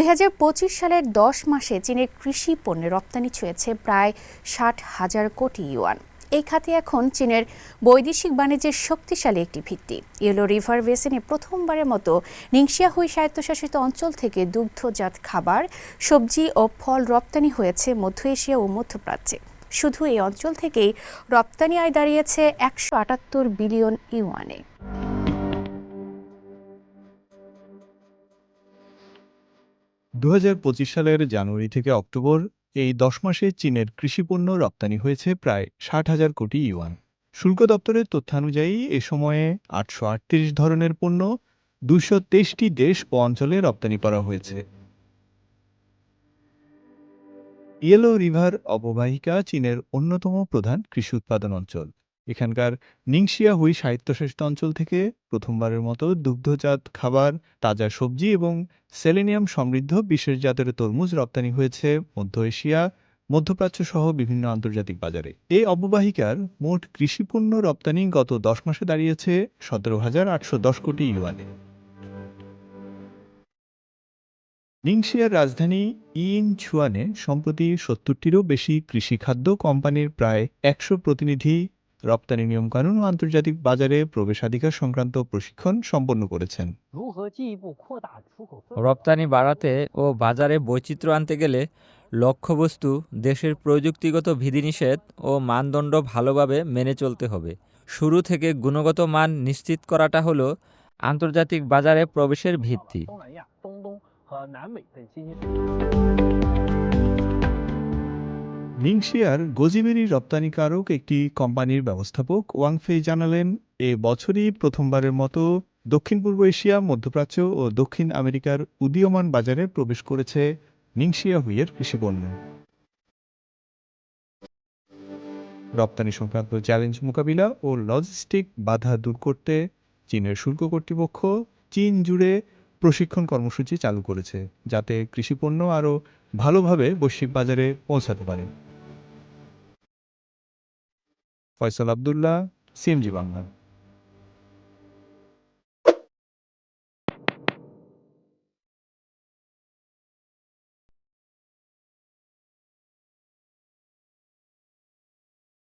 ২০২৫ সালের ১০ মাসে চীনের কৃষি পণ্যের রপ্তানি ছুঁয়েছে প্রায় ৬০,০০০ কোটি ইউয়ান। এই খাতে এখন চীনের বৈদেশিক বাণিজ্যের শক্তিশালী একটি ভিত্তি। ইয়েলো রিভার বেসিনে প্রথমবারের মতো নিংশিয়া হুই স্বায়ত্তশাসিত অঞ্চল থেকে দুগ্ধজাত খাবার, সবজি ও ফল রপ্তানি হয়েছে মধ্য এশিয়া ও মধ্যপ্রাচ্যে। শুধু এই অঞ্চল থেকেই রপ্তানি আয় দাঁড়িয়েছে ১৭৮ বিলিয়ন ইউয়ানে। ২০২৫ সালের জানুয়ারি থেকে অক্টোবর এই ১০ মাসে চীনের কৃষিপণ্য রপ্তানি হয়েছে প্রায় ৬০,০০০ কোটি ইউয়ান। শুল্ক দপ্তরের তথ্যানুযায়ী এ সময়ে ৮৩৮ ধরনের পণ্য ২২৩টি দেশ ও অঞ্চলে রপ্তানি করা হয়েছে। ইয়েলো রিভার অববাহিকা চীনের অন্যতম প্রধান কৃষি উৎপাদন অঞ্চল। এখানকার নিংশিয়া হুই স্বায়ত্তশাসিত অঞ্চল থেকে প্রথমবারের মতো দুগ্ধজাত খাবার, তাজা সবজি এবং সেলেনিয়াম সমৃদ্ধ বিশেষ জাতের তরমুজ রপ্তানি হয়েছে মধ্য এশিয়া, মধ্যপ্রাচ্য সহ বিভিন্ন আন্তর্জাতিক বাজারে। এই অববাহিকার মোট কৃষিপণ্য রপ্তানি গত ১০ মাসে দাঁড়িয়েছে ১৭,৮১০ কোটি ইউয়ানে। নিংশিয়ার রাজধানী ইয়িনছুয়ানে সম্প্রতি ৭০টিরও বেশি কৃষিখাদ্য কোম্পানির প্রায় ১০০ প্রতিনিধি রপ্তানি নিয়মকানুন ও আন্তর্জাতিক বাজারে প্রবেশাধিকার সংক্রান্ত প্রশিক্ষণ সম্পন্ন করেছেন। রপ্তানি বাড়াতে ও বাজারে বৈচিত্র্য আনতে গেলে লক্ষ্যবস্তু দেশের প্রযুক্তিগত বিধিনিষেধ ও মানদণ্ড ভালোভাবে মেনে চলতে হবে। শুরু থেকে গুণগত মান নিশ্চিত করাটা হলো আন্তর্জাতিক বাজারে প্রবেশের ভিত্তি। নিংশিয়ার গোজিবেরি রপ্তানিকারক একটি কোম্পানির ব্যবস্থাপক ওয়াংফেই জানালেন, এ বছরই প্রথমবারের মতো দক্ষিণ পূর্ব এশিয়া, মধ্যপ্রাচ্য ও দক্ষিণ আমেরিকার উদীয়মান বাজারে প্রবেশ করেছে নিংশিয়া হুইয়ের কৃষিপণ্য। রপ্তানি সংক্রান্ত চ্যালেঞ্জ মোকাবিলা ও লজিস্টিক বাধা দূর করতে চীনের শুল্ক কর্তৃপক্ষ চীন জুড়ে প্রশিক্ষণ কর্মসূচি চালু করেছে, যাতে কৃষিপণ্য আরও ভালোভাবে বৈশ্বিক বাজারে পৌঁছাতে পারে। ফয়সাল আব্দুল্লাহ, সিএমজি বাংলা।